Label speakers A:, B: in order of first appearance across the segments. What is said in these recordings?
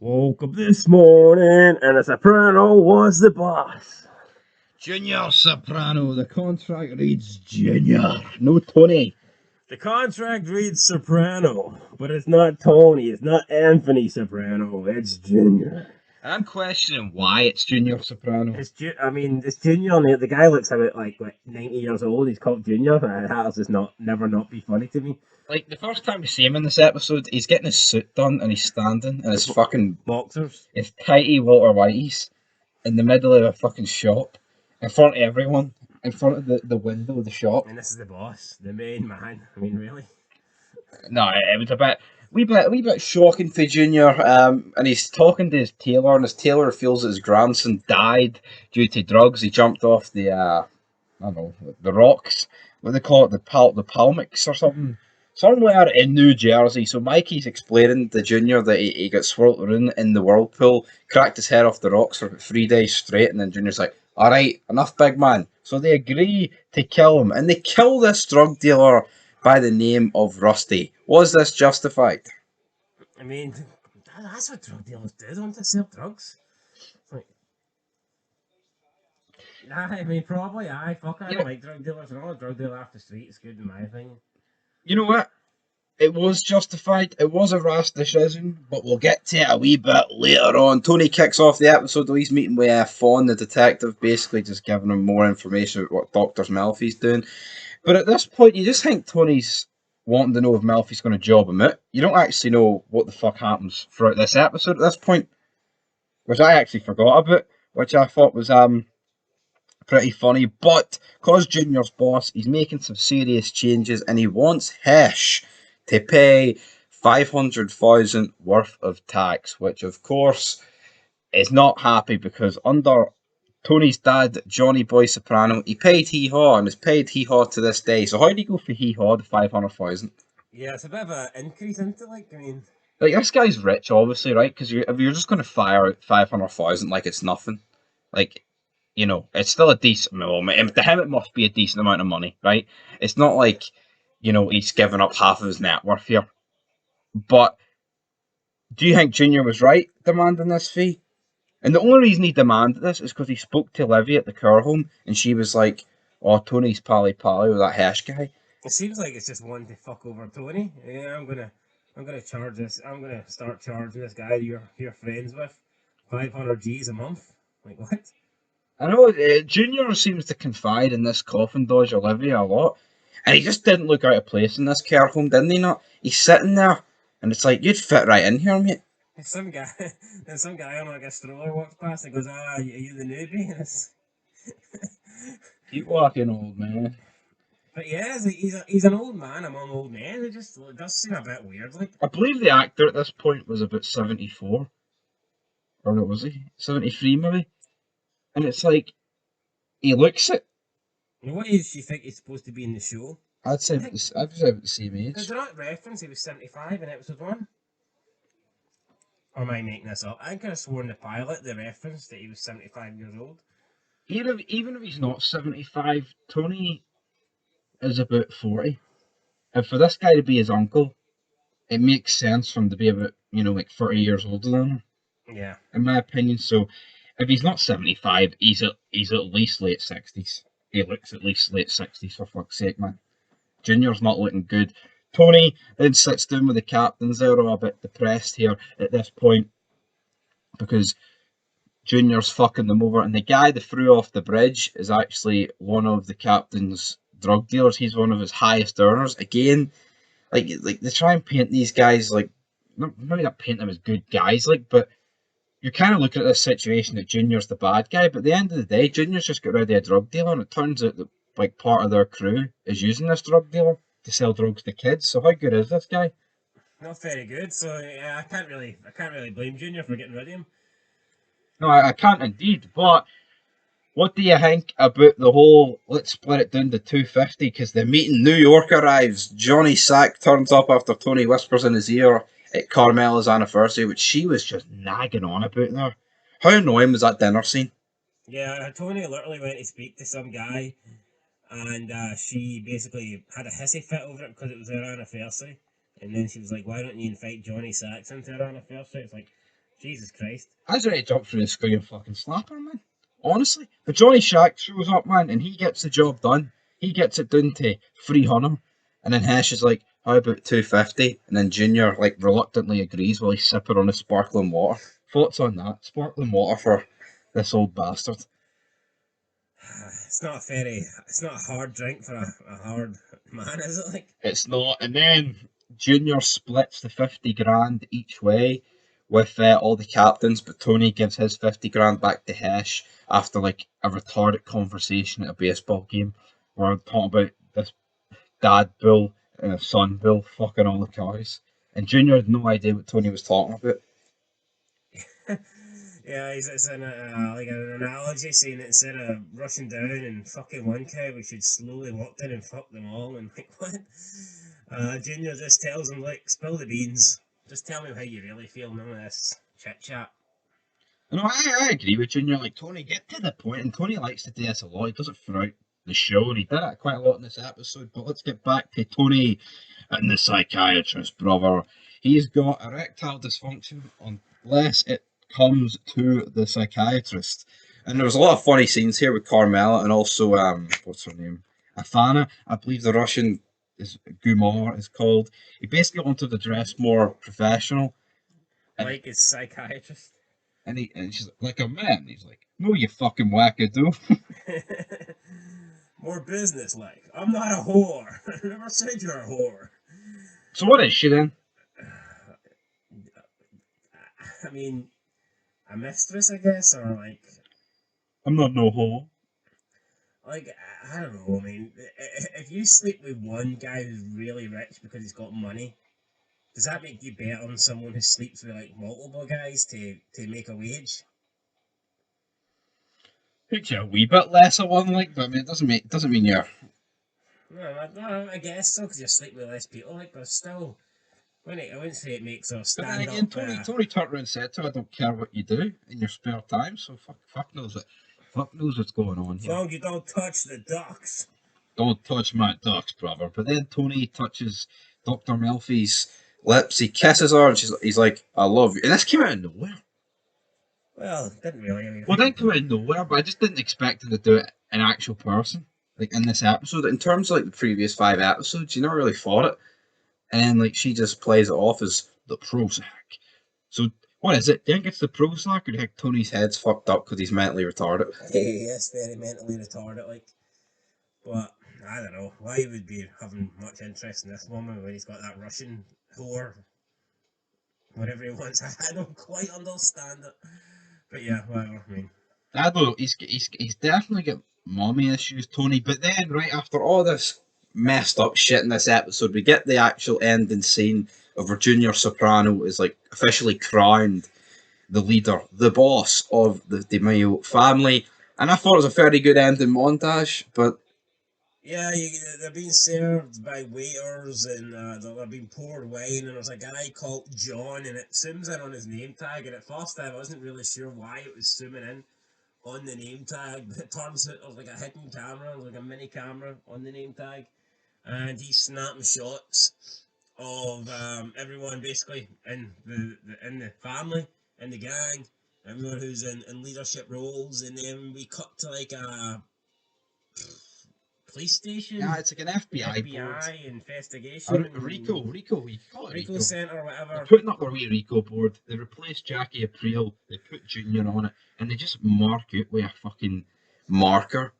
A: Woke up this morning and a soprano was the boss.
B: Junior Soprano. The contract reads Junior, no Tony.
A: The contract reads soprano, but it's not Tony, it's not Anthony Soprano, it's Junior.
B: I'm questioning why it's Junior Soprano.
A: It's Junior, and the guy looks about like 90 years old. He's called Junior, and that'll just never not be funny to me.
B: Like, the first time we see him in this episode, he's getting his suit done and he's standing in his fucking
A: Boxers.
B: his tighty Walter Whiteys in the middle of a fucking shop, in front of everyone, in front of the window of the shop.
A: And this is the boss, the main man. I mean, really?
B: No, it was a wee bit shocking for Junior. And he's talking to his tailor, and his tailor feels that his grandson died due to drugs. He jumped off the I don't know, the rocks. What do they call it? The Palmix or something. Somewhere in New Jersey. So Mikey's explaining to Junior that he got swirled around in the whirlpool, cracked his head off the rocks for 3 days straight, and then Junior's like, "Alright, enough, big man." So they agree to kill him, and they kill this drug dealer by the name of Rusty. Was this justified?
A: I mean, that's what drug dealers do, don't they? Sell drugs. Like, I mean, probably. Fuck, I don't like drug dealers. And all a drug dealer off the street is good in my opinion.
B: You know what? It was justified. It was a rash decision, but we'll get to it a wee bit later on. Tony kicks off the episode with his meeting with Fawn, the detective, basically just giving him more information about what Dr. Melfi's doing. But at this point, you just think Tony's wanting to know if Melfi's going to job him out. You don't actually know what the fuck happens throughout this episode at this point, which I actually forgot about, which I thought was pretty funny. But because Junior's boss, he's making some serious changes, and he wants Hesh to pay 500,000 worth of tax, which of course is not happy because under Tony's dad, Johnny Boy Soprano, he paid Hee Haw and has paid Hee Haw to this day. So how do you go for Hee Haw to 500,000?
A: Yeah, it's a bit of an increase into
B: Like, this guy's rich, obviously, right? Because if you're just going to fire out 500,000 like it's nothing, like, you know, it's still a decent. Well, to him, it must be a decent amount of money, right? It's not like, you know, he's given up half of his net worth here. But do you think Junior was right demanding this fee? And the only reason he demanded this is because he spoke to Olivia at the care home, and she was like, "Oh, Tony's pally with that Hesh guy."
A: It seems like it's just one to fuck over Tony. Yeah, I'm gonna charge this. I'm gonna start charging this guy you're friends with 500 G's a month. Like what?
B: I know Junior seems to confide in this coffin dodge Olivia a lot, and he just didn't look out of place in this care home, didn't he? Not. He's sitting there, and it's like you'd fit right in here, mate.
A: Some guy, and some guy on like a stroller walks past and goes, "Ah, are you the newbie?"
B: Keep walking, old man.
A: But yeah, he's an old man among old men. It does seem a bit weird. Like,
B: I believe the actor at this point was about 74, or what was he? 73 maybe. And it's like he looks it.
A: what age do you think he's supposed to be in the show?
B: I'd say I'd say about the same age.
A: Does not reference he was 75 in episode 1? Or am I making this up? I could have sworn the pilot, the reference that he was 75 years old.
B: Even if he's not 75, Tony is about 40. And for this guy to be his uncle, it makes sense for him to be about, you know, like 30 years older than him.
A: Yeah.
B: In my opinion. So if he's not 75, he's at least late 60s. He looks at least late 60s, for fuck's sake, man. Junior's not looking good. Tony then sits down with the captains. They're all a bit depressed here at this point because Junior's fucking them over. And the guy that threw off the bridge is actually one of the captain's drug dealers. He's one of his highest earners. Again, like they try and paint these guys like, maybe not paint them as good guys, like, but you're kind of looking at this situation that Junior's the bad guy. But at the end of the day, Junior's just got rid of a drug dealer, and it turns out that like part of their crew is using this drug dealer to sell drugs to kids. So how good is this guy?
A: Not very good. So yeah, I can't really blame Junior for getting rid of him.
B: No, I can't indeed. But what do you think about the whole, let's split it down to 250, because the meeting New York arrives. Johnny Sack turns up after Tony whispers in his ear at Carmela's anniversary, which she was just nagging on about there. How annoying was that dinner scene?
A: Yeah, Tony literally went to speak to some guy, and she basically had a hissy fit over it because it was their anniversary. And then she was like, "Why don't you invite Johnny Sacks into her anniversary?" It's like, Jesus Christ.
B: I was ready to jump through the screen and fucking slap her, man. Honestly. But Johnny Shack shows up, man, and he gets the job done. He gets it done to 300. And then Hesh is like, how about 250? And then Junior, like, reluctantly agrees while he's sipping on his sparkling water. Thoughts on that? Sparkling water for this old bastard.
A: It's not a hard drink for a hard man, is it? Like,
B: It's not. And then Junior splits the 50 grand each way with all the captains, but Tony gives his 50 grand back to Hesh after like a retarded conversation at a baseball game where they're talking about this dad bull and a son bull fucking all the cars. And Junior had no idea what Tony was talking about.
A: yeah, it's like an analogy saying that instead of rushing down and fucking one cow, we should slowly walk down and fuck them all. And like, what? Junior just tells him, like, spill the beans. Just tell me how you really feel, none of this chit chat.
B: No, I agree with Junior. Like, Tony, get to the point, and Tony likes to do this a lot. He does it throughout the show, and he did it quite a lot in this episode. But let's get back to Tony and the psychiatrist, brother. He's got erectile dysfunction unless it comes to the psychiatrist. And there was a lot of funny scenes here with Carmela and also, what's her name? Athana, I believe the Russian is Gumar is called. He basically wanted to dress more professional.
A: Like his psychiatrist.
B: And she's like a man. He's like, no, you fucking wackadoo.
A: More business-like. I'm not a whore. I never said you're a whore.
B: So what is she then?
A: I mean, a mistress, I guess, or like...
B: I'm not no whore.
A: Like, I don't know, I mean, if you sleep with one guy who's really rich because he's got money, does that make you better than someone who sleeps with, like, multiple guys to make a wage?
B: Makes you a wee bit less of one, like, but I mean, it doesn't mean you're...
A: No, I guess so, because you're sleeping with less people, like, but still, I wouldn't say it makes us
B: But then
A: stand
B: again,
A: up.
B: Tony turned around and said to her, I don't care what you do in your spare time, so fuck knows what's going on
A: As
B: here.
A: long as you don't touch the ducks.
B: Don't touch my ducks, brother. But then Tony touches Dr. Melfi's lips, he kisses her, and he's like, I love you. And this came out of nowhere.
A: Well, didn't really. I mean,
B: Well, it didn't come out of nowhere, but I just didn't expect him to do it an actual person. Like, in this episode, in terms of, like, the previous 5 episodes, you never really thought it. And then, like, she just plays it off as the Prozac. So, what is it? Do you think it's the Prozac, or do you think Tony's head's fucked up because he's mentally retarded?
A: He is very mentally retarded, like. But, I don't know, why would be having much interest in this woman when he's got that Russian whore? Whatever he wants, I don't quite understand it. But yeah, whatever, I mean.
B: I don't know, he's definitely got mommy issues, Tony, but then, right after all this messed up shit in this episode, we get the actual ending scene of where Junior Soprano is, like, officially crowned the leader, the boss of the Di Maio family, and I thought it was a very good ending montage, but...
A: Yeah, they're being served by waiters, and they're being poured wine, and there's a guy called John, and it zooms in on his name tag, and at first I wasn't really sure why it was zooming in on the name tag, but it turns out there's like a hidden camera, like a mini camera on the name tag, and he's snapping shots of everyone basically in the family, in the gang, everyone who's in leadership roles, and then we cut to like a police station.
B: Yeah, it's like an FBI
A: board.
B: Rico,
A: Investigation.
B: you call it
A: Rico Center or whatever.
B: They're putting up their wee Rico board. They replaced Jackie Aprile. They put Junior on it, and they just mark it with a fucking marker,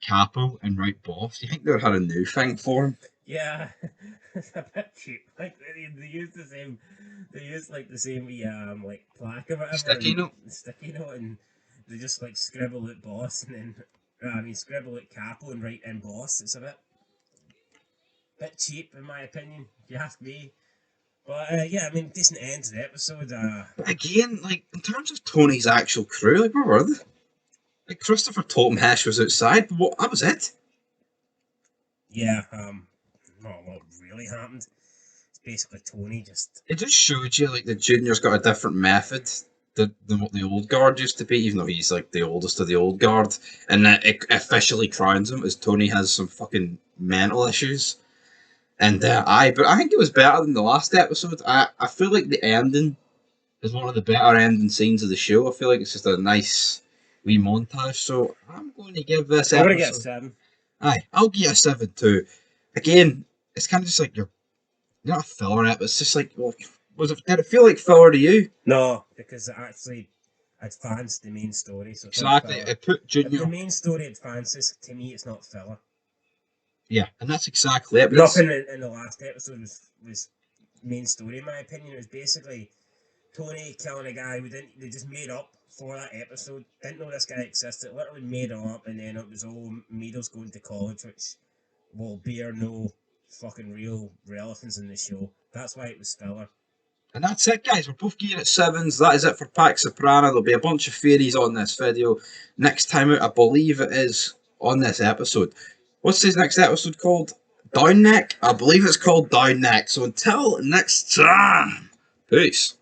B: capo, and write boss. You think they had a new thing for him?
A: Yeah, it's a bit cheap. Like they use the same. They use like the same like plaque or whatever.
B: Sticky note,
A: and they just like scribble at boss and then. Scribble at capo and write in boss. It's a bit cheap, in my opinion, if you ask me. But yeah, I mean, decent end to the episode.
B: But again, like in terms of Tony's actual crew, like where were they? Like Christopher Totem Hesh was outside, but what? That was it.
A: Yeah. Not what really happened. It's basically Tony just.
B: It just showed you like the Junior's got a different method than what the old guard used to be, even though he's like the oldest of the old guard, and it officially crowns him as Tony has some fucking mental issues. And but I think it was better than the last episode. I feel like the ending is one of the better ending scenes of the show. I feel like it's just a nice wee montage. So I'm going to give this
A: I'm gonna get a
B: episode.
A: 7.
B: Aye, I'll give it a 7 too. Again, it's kind of just like you're not a filler in it, but it's just like, well, did it feel like filler to you?
A: No, because it actually advanced the main story, so it's not
B: Exactly.
A: filler.
B: It put
A: If the
B: Junior.
A: main story advances, to me, it's not filler.
B: Yeah, and that's exactly it.
A: Nothing in the last episode was main story, in my opinion. It was basically Tony killing a guy they just made up for that episode. Didn't know this guy existed. Literally made him up, and then it was all Meadows going to college, which will bear no fucking real relevance in the show. That's why it was filler.
B: And that's it, guys. We're both giving it 7s. That is it for Pax Soprana. There'll be a bunch of theories on this video. Next time out, I believe it is on this episode. What's this next episode called? Down Neck? I believe it's called Down Neck. So until next time, peace.